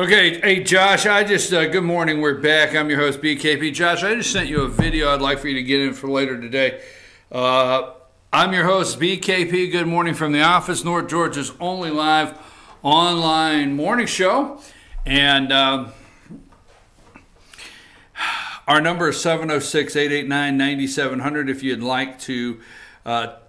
Okay, hey Josh, good morning, we're back. I'm your host, BKP. Josh, I just sent you a video I'd like for you to get in for later today. I'm your host, BKP. Good morning from the office, North Georgia's only live online morning show. And our number is 706-889-9700 if you'd like to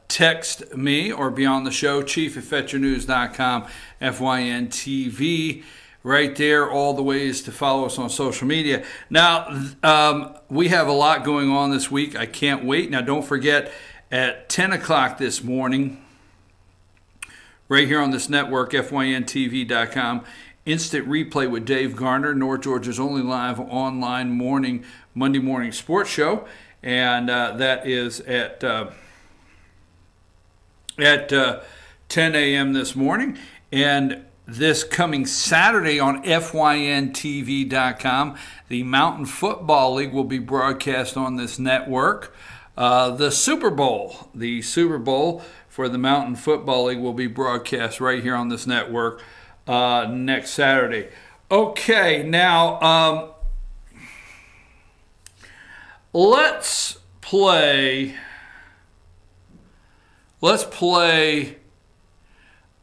text me or be on the show, chief@FetYourNews.com, FYNTV. Right there, all the ways to follow us on social media. Now, we have a lot going on this week. I can't wait. Now, don't forget, at 10 o'clock this morning, right here on this network, FYNTV.com, instant replay with Dave Garner, North Georgia's only live online Monday morning sports show. And that is at 10 a.m. this morning. And this coming Saturday on FYNTV.com, the Mountain Football League will be broadcast on this network. The Super Bowl for the Mountain Football League will be broadcast right here on this network next Saturday. Okay, now let's play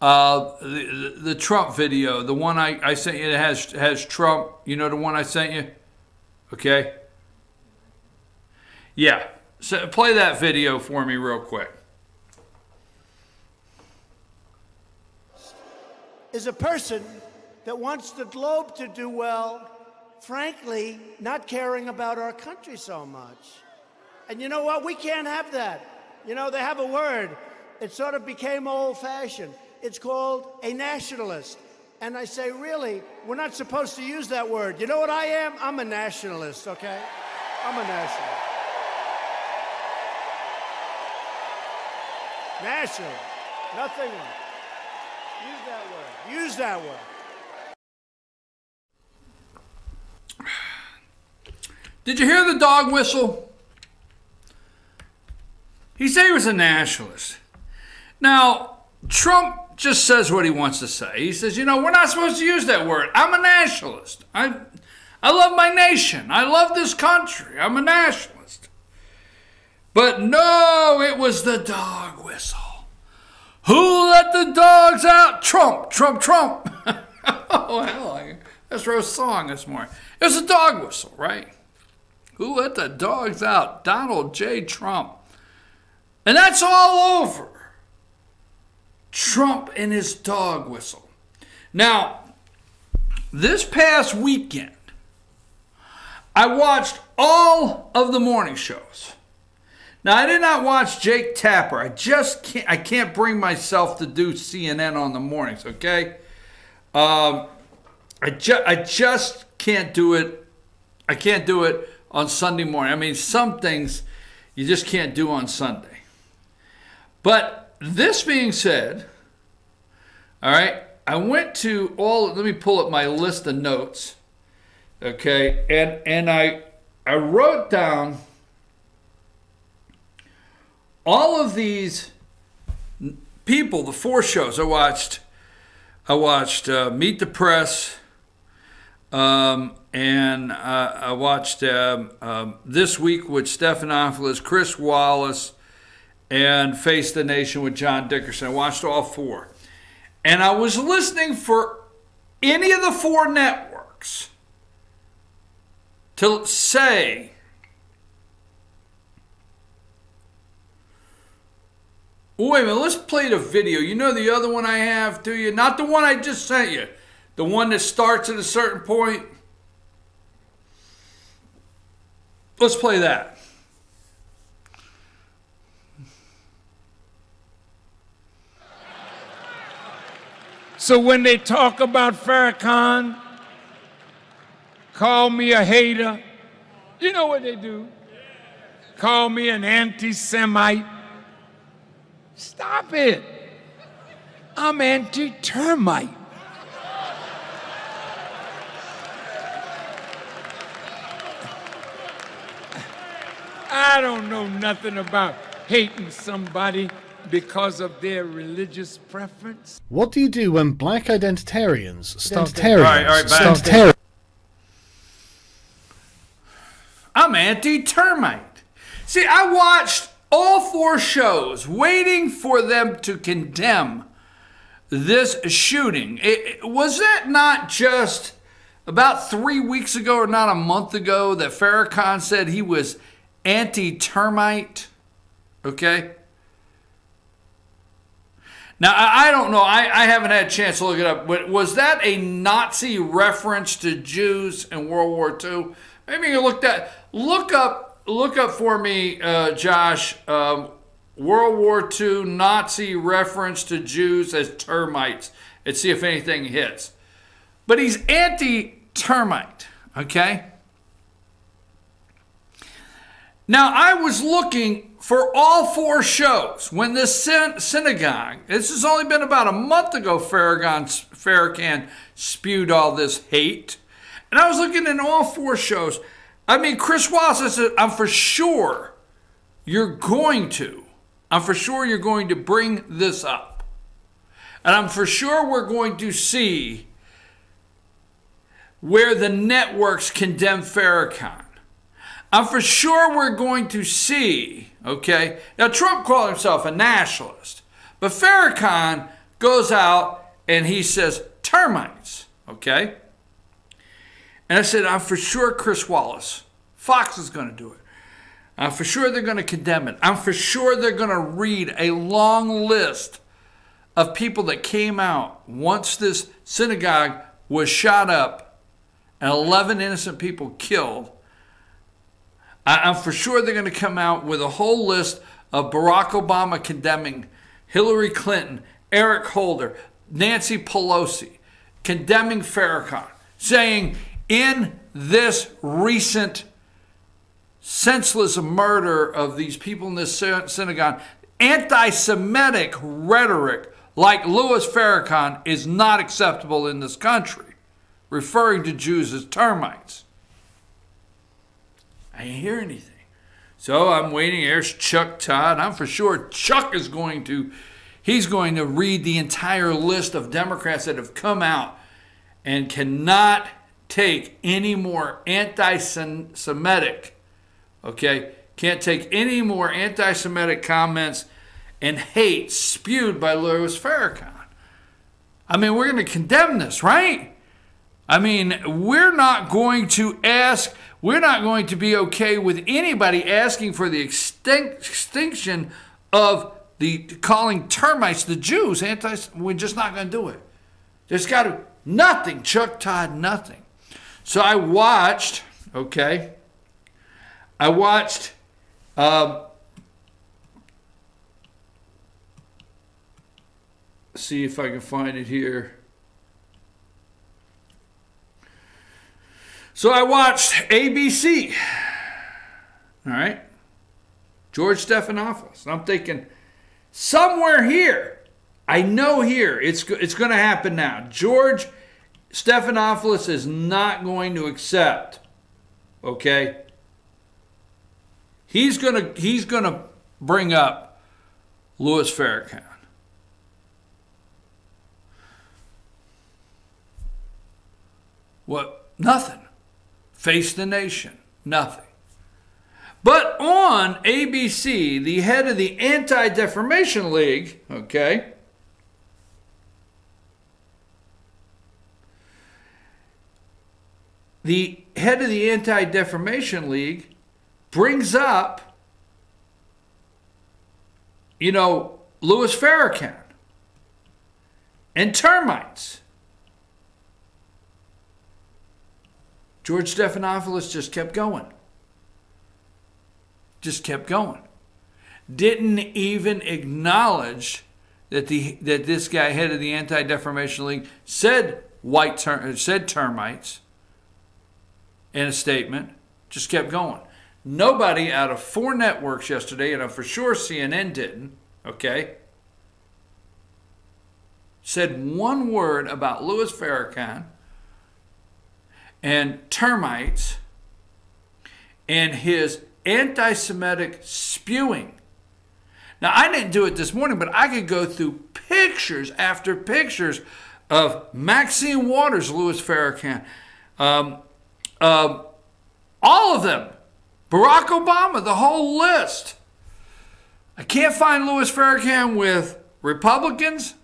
the Trump video, the one I sent you that has Trump. You know the one I sent you? Okay. Yeah. So play that video for me real quick. Is a person that wants the globe to do well, frankly, not caring about our country so much. And you know what? We can't have that. You know, they have a word. It sort of became old-fashioned. It's called a nationalist. And I say, really, we're not supposed to use that word. You know what I am? I'm a nationalist, okay? I'm a nationalist. Nationalist. Nothing else. Use that word. Use that word. Did you hear the dog whistle? He said he was a nationalist. Now, Trump just says what he wants to say. He says, you know, we're not supposed to use that word. I'm a nationalist. I love my nation. I love this country. I'm a nationalist. But no, it was the dog whistle. Who let the dogs out? Trump, Trump, Trump. Oh, hell, that's a song this morning. It was a dog whistle, right? Who let the dogs out? Donald J. Trump. And that's all over. Trump and his dog whistle. Now, this past weekend, I watched all of the morning shows. Now, I did not watch Jake Tapper. I can't bring myself to do CNN on the mornings, okay? I just can't do it. I can't do it on Sunday morning. I mean, some things you just can't do on Sunday. But this being said, all right, I went to let me pull up my list of notes, okay, and I wrote down all of these people, the four shows I watched. I watched Meet the Press, and I watched This Week with Stephanopoulos, Chris Wallace, and Face the Nation with John Dickerson. I watched all four. And I was listening for any of the four networks to say, wait a minute, let's play the video. You know the other one I have, do you? Not the one I just sent you. The one that starts at a certain point. Let's play that. So when they talk about Farrakhan, call me a hater, you know what they do? Call me an anti-Semite. Stop it. I'm anti-termite. I don't know nothing about hating somebody. because of their religious preference. What do you do when black identitarians start I'm anti-termite. See, I watched all 4 shows waiting for them to condemn this shooting. Was that not just about 3 weeks ago or not a month ago that Farrakhan said he was anti-termite? Okay? Now, I don't know. I haven't had a chance to look it up. But was that a Nazi reference to Jews in World War II? Maybe you look up for me, Josh, World War II Nazi reference to Jews as termites, and see if anything hits. But he's anti-termite, okay? Now, I was looking for all 4 shows when this synagogue, this has only been about a month ago, Farrakhan spewed all this hate. And I was looking in all 4 shows. I mean, Chris Wallace said, I'm for sure you're going to bring this up. And I'm for sure we're going to see where the networks condemn Farrakhan. I'm for sure we're going to see, okay? Now, Trump called himself a nationalist, but Farrakhan goes out and he says termites, okay? And I said, I'm for sure Chris Wallace, Fox is going to do it. I'm for sure they're going to condemn it. I'm for sure they're going to read a long list of people that came out once this synagogue was shot up and 11 innocent people killed. I'm for sure they're going to come out with a whole list of Barack Obama condemning Hillary Clinton, Eric Holder, Nancy Pelosi, condemning Farrakhan, saying in this recent senseless murder of these people in this synagogue, anti-Semitic rhetoric like Louis Farrakhan is not acceptable in this country, referring to Jews as termites. I didn't hear anything. So I'm waiting. There's Chuck Todd. I'm for sure Chuck is going to read the entire list of Democrats that have come out and cannot take any more anti-Semitic, okay? Can't take any more anti-Semitic comments and hate spewed by Louis Farrakhan. I mean, we're going to condemn this, right? I mean, we're not going to be okay with anybody asking for the extinction of calling termites the Jews. We're just not going to do it. There's got to nothing. Chuck Todd, nothing. So I watched, okay. See if I can find it here. So I watched ABC, all right, George Stephanopoulos. And I'm thinking, somewhere here, I know here, it's going to happen now. George Stephanopoulos is not going to accept, okay? He's going to bring up Louis Farrakhan. What? Nothing. Face the Nation, nothing. But on ABC, the head of the Anti-Defamation League, okay, the head of the Anti-Defamation League brings up, Louis Farrakhan and termites. George Stephanopoulos just kept going. Didn't even acknowledge that this guy, head of the Anti-Defamation League, said termites in a statement. Just kept going. Nobody out of 4 networks yesterday, and I'm for sure CNN didn't, okay, said one word about Louis Farrakhan and termites and his anti-Semitic spewing. Now, I didn't do it this morning, but I could go through pictures after pictures of Maxine Waters, Louis Farrakhan, all of them, Barack Obama, the whole list. I can't find Louis Farrakhan with Republicans.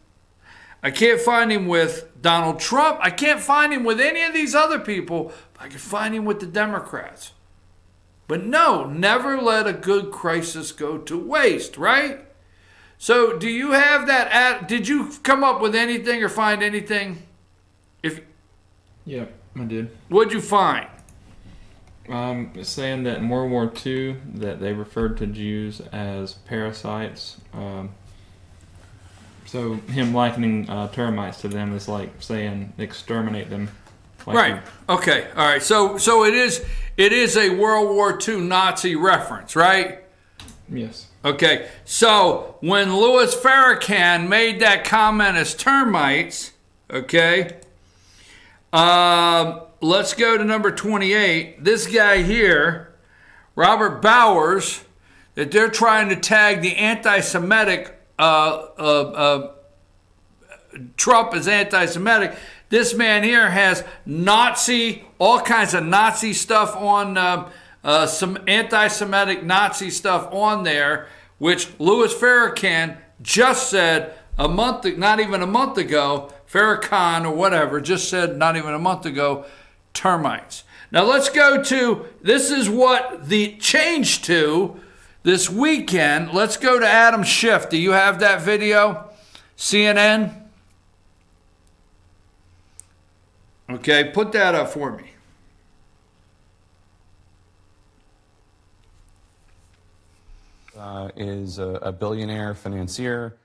I can't find him with Donald Trump. I can't find him with any of these other people, but I can find him with the Democrats. But no, never let a good crisis go to waste, right? So do you have that? Did you come up with anything or find anything? Yep, I did. What'd you find? It's saying that in World War II that they referred to Jews as parasites. So him likening termites to them is like saying exterminate them. Like right. Okay. All right. So it is a World War II Nazi reference, right? Yes. Okay. So when Louis Farrakhan made that comment as termites, okay, let's go to number 28. This guy here, Robert Bowers, that they're trying to tag the anti-Semitic Trump as anti-Semitic. This man here has all kinds of Nazi stuff on, some anti-Semitic Nazi stuff on there, which Louis Farrakhan just said not even a month ago, Farrakhan or whatever, just said not even a month ago, termites. Now let's go to, this is what the change to this weekend. Let's go to Adam Schiff. Do you have that video? CNN? Okay, put that up for me. Is a billionaire financier.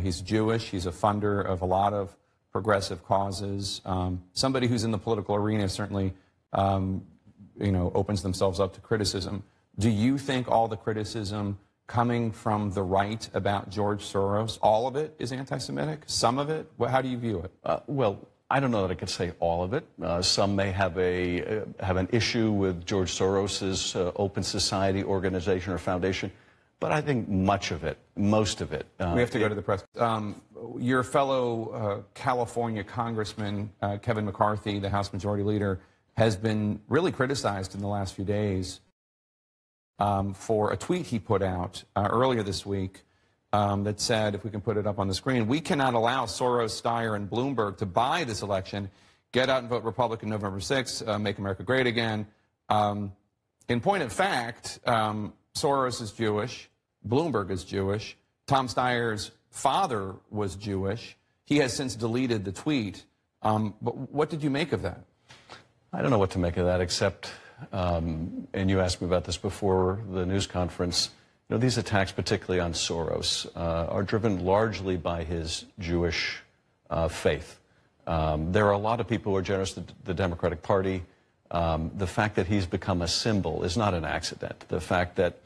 He's Jewish. He's a funder of a lot of progressive causes. Somebody who's in the political arena certainly, opens themselves up to criticism. Do you think all the criticism coming from the right about George Soros, all of it is anti-Semitic? Some of it? How do you view it? Well, I don't know that I could say all of it. Some may have an issue with George Soros's Open Society organization or foundation, but I think most of it. We have to go to the press. Your fellow California Congressman Kevin McCarthy, the House Majority Leader, has been really criticized in the last few days for a tweet he put out earlier this week that said, if we can put it up on the screen, we cannot allow Soros, Steyer, and Bloomberg to buy this election. Get out and vote Republican November 6th. Make America great again. In point of fact, Soros is Jewish. Bloomberg is Jewish. Tom Steyer's father was Jewish. He has since deleted the tweet. But what did you make of that? I don't know what to make of that, except, and you asked me about this before the news conference, these attacks, particularly on Soros, are driven largely by his Jewish faith. There are a lot of people who are generous to the Democratic Party. The fact that he's become a symbol is not an accident. The fact that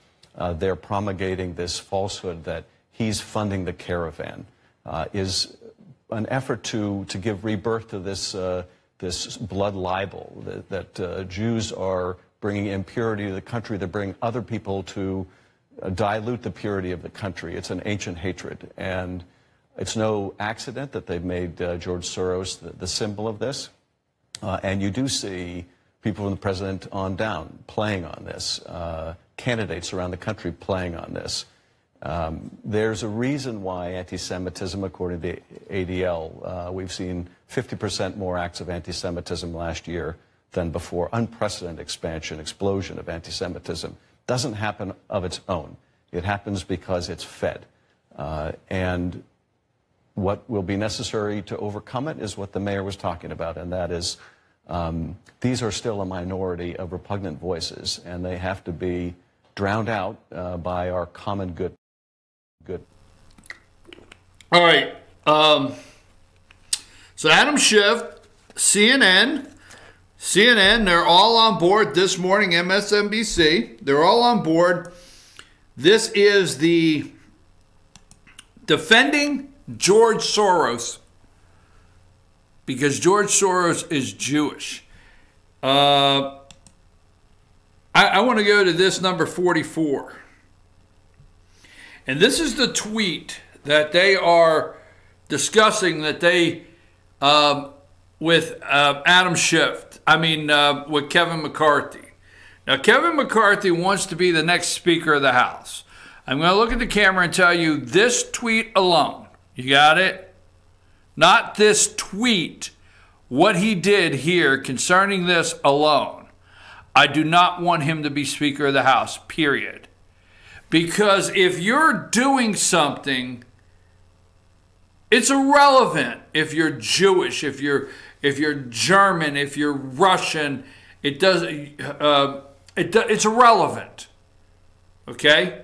they're promulgating this falsehood that he's funding the caravan is an effort to give rebirth to this blood libel that Jews are bringing impurity to the country. They're bringing other people to dilute the purity of the country. It's an ancient hatred, and it's no accident that they've made George Soros the symbol of this. And you do see people from the president on down playing on this, candidates around the country playing on this. There's a reason why anti-Semitism, according to the ADL, we've seen 50% more acts of anti-Semitism last year than before. Unprecedented explosion of anti-Semitism. Doesn't happen of its own. It happens because it's fed. And what will be necessary to overcome it is what the mayor was talking about, and that is these are still a minority of repugnant voices, and they have to be drowned out by our common good. All right. So Adam Schiff, CNN, they're all on board this morning, MSNBC. They're all on board. This is the defending George Soros because George Soros is Jewish. I want to go to this number 44. And this is the tweet that they are discussing, that they, with Adam Schiff, with Kevin McCarthy. Now, Kevin McCarthy wants to be the next Speaker of the House. I'm going to look at the camera and tell you this tweet alone. You got it? Not this tweet. What he did here concerning this alone. I do not want him to be Speaker of the House, period. Because if you're doing something, it's irrelevant if you're Jewish, if you're German, if you're Russian. It's irrelevant. Okay?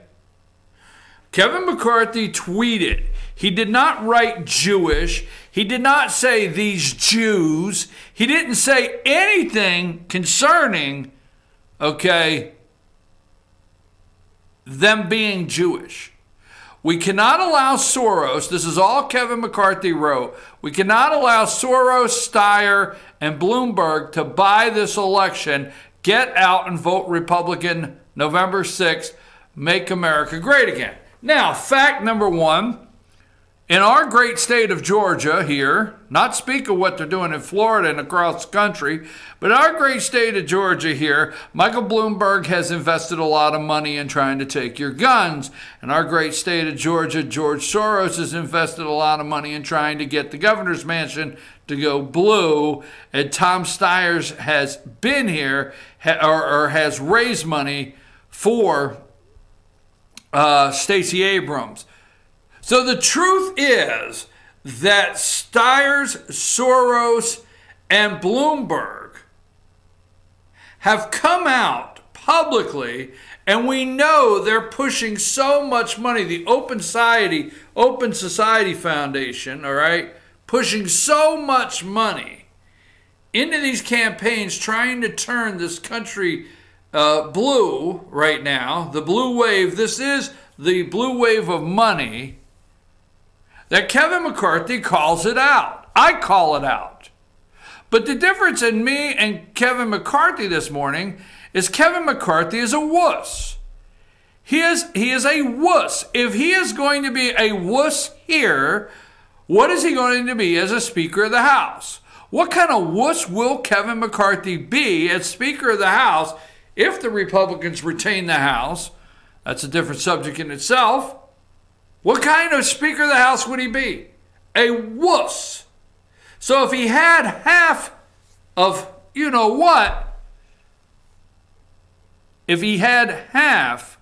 Kevin McCarthy tweeted. He did not write Jewish. He did not say these Jews. He didn't say anything concerning, okay, them being Jewish. We cannot allow Soros, this is all Kevin McCarthy wrote, we cannot allow Soros, Steyer, and Bloomberg to buy this election. Get out and vote Republican November 6th. Make America great again. Now, fact number one, in our great state of Georgia here, not speak of what they're doing in Florida and across the country, but our great state of Georgia here, Michael Bloomberg has invested a lot of money in trying to take your guns. In our great state of Georgia, George Soros has invested a lot of money in trying to get the governor's mansion to go blue. And Tom Steyer has been here or has raised money for Stacey Abrams. So the truth is that Steyer's, Soros, and Bloomberg have come out publicly, and we know they're pushing so much money. The Open Society Foundation, all right, pushing so much money into these campaigns, trying to turn this country blue right now. The blue wave, this is the blue wave of money, that Kevin McCarthy calls it out. I call it out. But the difference in me and Kevin McCarthy this morning is Kevin McCarthy is a wuss. He is a wuss. If he is going to be a wuss here, what is he going to be as a Speaker of the House? What kind of wuss will Kevin McCarthy be as Speaker of the House if the Republicans retain the House? That's a different subject in itself. What kind of Speaker of the House would he be? A wuss. So if he had half of you know what, if he had half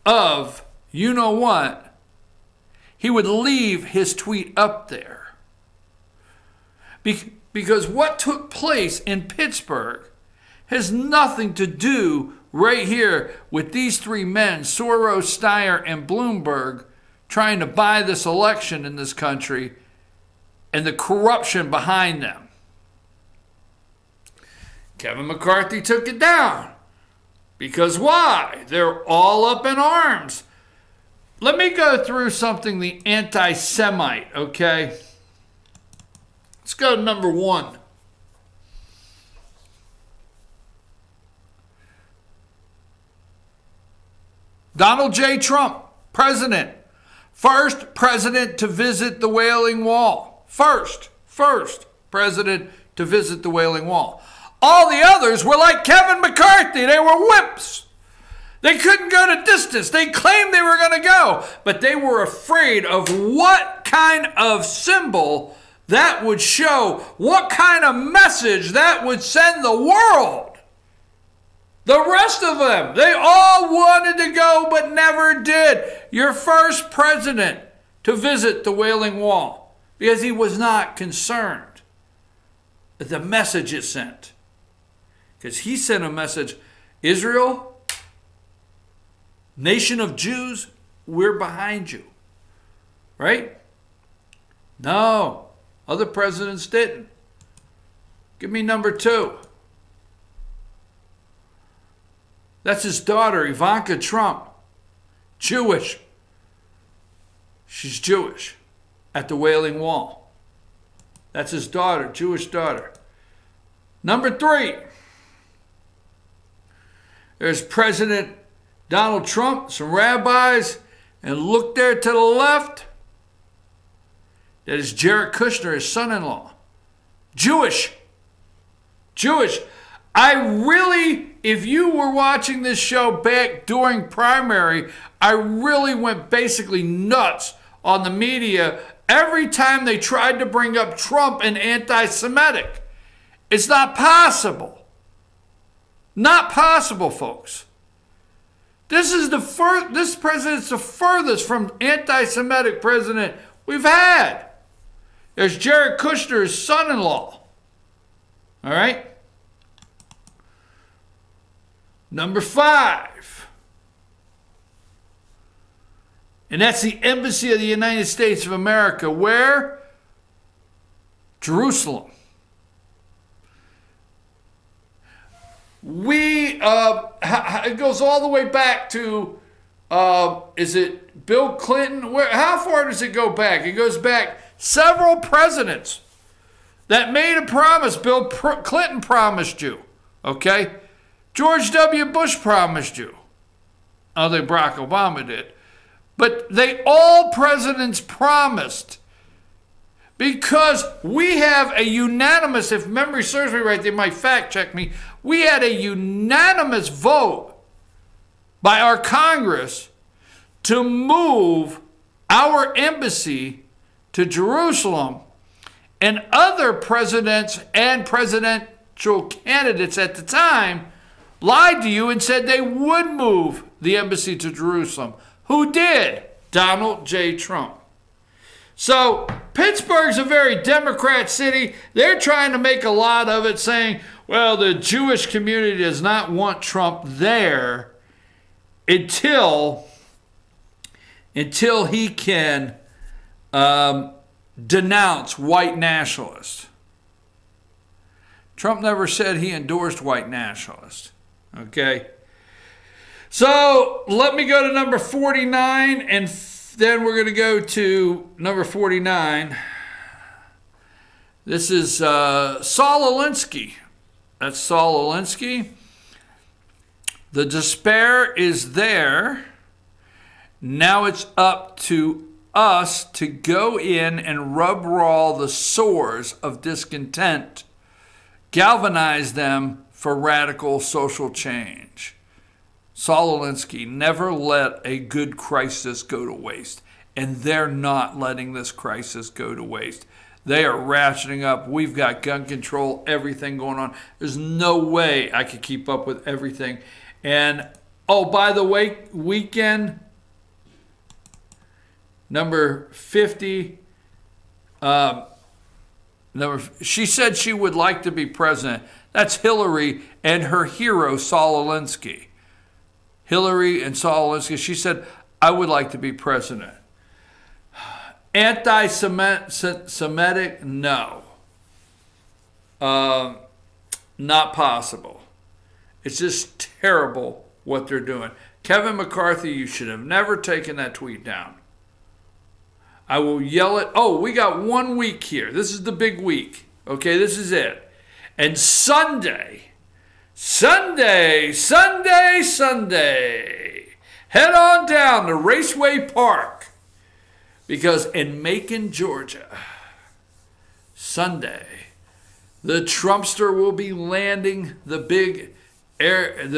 of you know what, he would leave his tweet up there. Because what took place in Pittsburgh has nothing to do right here with these three men, Soros, Steyer, and Bloomberg, trying to buy this election in this country and the corruption behind them. Kevin McCarthy took it down. Because why? They're all up in arms. Let me go through something, the anti-Semite, okay? Let's go to number one. Donald J. Trump, president. First president to visit the Wailing Wall. First president to visit the Wailing Wall. All the others were like Kevin McCarthy. They were wimps. They couldn't go to distance. They claimed they were going to go, but they were afraid of what kind of symbol that would show, what kind of message that would send the world. The rest of them, they all wanted to go but never did. Your first president to visit the Wailing Wall because he was not concerned with the message it sent. Because he sent a message, Israel, nation of Jews, we're behind you. Right? No, other presidents didn't. Give me number two. That's his daughter, Ivanka Trump. Jewish. She's Jewish. At the Wailing Wall. That's his daughter, Jewish daughter. Number three. There's President Donald Trump, some rabbis, And look there to the left. That is Jared Kushner, his son-in-law. Jewish. I really, if you were watching this show back during primary, I really went basically nuts on the media every time they tried to bring up Trump and anti-Semitic. It's not possible. Not possible, folks. This president's the furthest from anti-Semitic president we've had. There's Jared Kushner, his son-in-law. All right? Number 5. And that's the Embassy of the United States of America. Where? Jerusalem. It goes all the way back to, is it Bill Clinton? How far does it go back? It goes back several presidents that made a promise. Bill Clinton promised you, okay? George W. Bush promised you. I don't think Barack Obama did. But all presidents promised, because we have a unanimous, if memory serves me right, they might fact check me, we had a unanimous vote by our Congress to move our embassy to Jerusalem, and other presidents and presidential candidates at the time lied to you and said they would move the embassy to Jerusalem. Who did? Donald J. Trump. So Pittsburgh's a very Democrat city. They're trying to make a lot of it, saying, well, the Jewish community does not want Trump there until he can denounce white nationalists. Trump never said he endorsed white nationalists. Okay? So let me go to number 49, and then we're going to go to number 49. This is Saul Alinsky. That's Saul Alinsky. The despair is there. Now it's up to us to go in and rub raw the sores of discontent, galvanize them for radical social change. Saul Alinsky, never let a good crisis go to waste. And they're not letting this crisis go to waste. They are ratcheting up. We've got gun control, everything going on. There's no way I could keep up with everything. And, oh, by the way, weekend, number 50, she said she would like to be president. That's Hillary and her hero, Saul Alinsky. Hillary and Saul Alinsky. She said, I would like to be president. Anti-Semitic? No. Not possible. It's just terrible what they're doing. Kevin McCarthy, you should have never taken that tweet down. I will yell it. Oh, we got 1 week here. This is the big week. Okay, this is it. And Sunday, head on down to Raceway Park, because in Macon, Georgia, Sunday, the Trumpster will be landing the big Air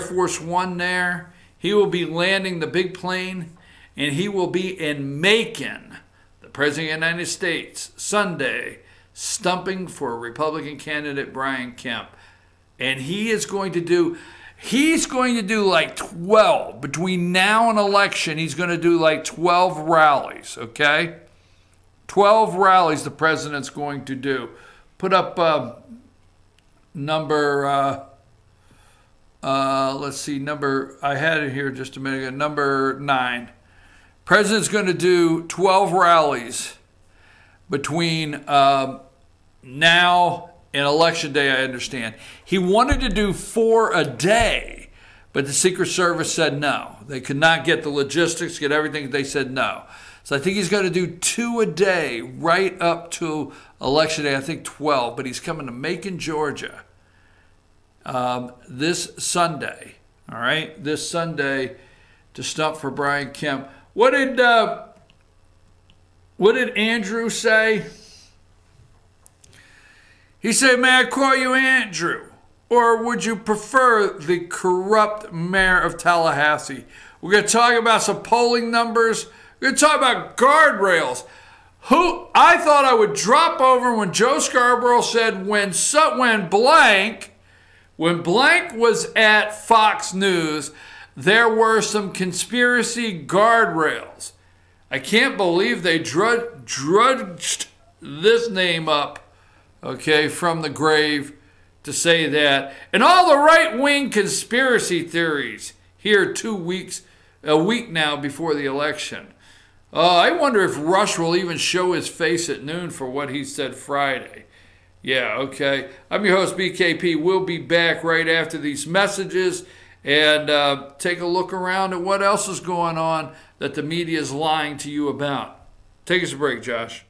Force One there. He will be landing the big plane, and he will be in Macon, the President of the United States, Sunday, stumping for Republican candidate Brian Kemp. And he's going to do like 12, between now and election, he's going to do like 12 rallies, okay? 12 rallies the president's going to do. Put up let's see, I had it here just a minute ago, number 9. President's going to do 12 rallies between now and election day, I understand. He wanted to do 4 a day, but the Secret Service said no. They could not get the logistics, get everything. They said no. So I think he's going to do 2 a day right up to election day, I think 12. But he's coming to Macon, Georgia this Sunday. All right? This Sunday to stump for Brian Kemp. What did Andrew say? He said, "May I call you Andrew? Or would you prefer the corrupt mayor of Tallahassee?" We're going to talk about some polling numbers. We're going to talk about guardrails. I thought I would drop over when Joe Scarborough said when blank was at Fox News, there were some conspiracy guardrails. I can't believe they drudged this name up, okay, from the grave to say that. And all the right-wing conspiracy theories here a week now before the election. I wonder if Rush will even show his face at noon for what he said Friday. Yeah, okay. I'm your host, BKP. We'll be back right after these messages and take a look around at what else is going on that the media is lying to you about. Take us a break, Josh.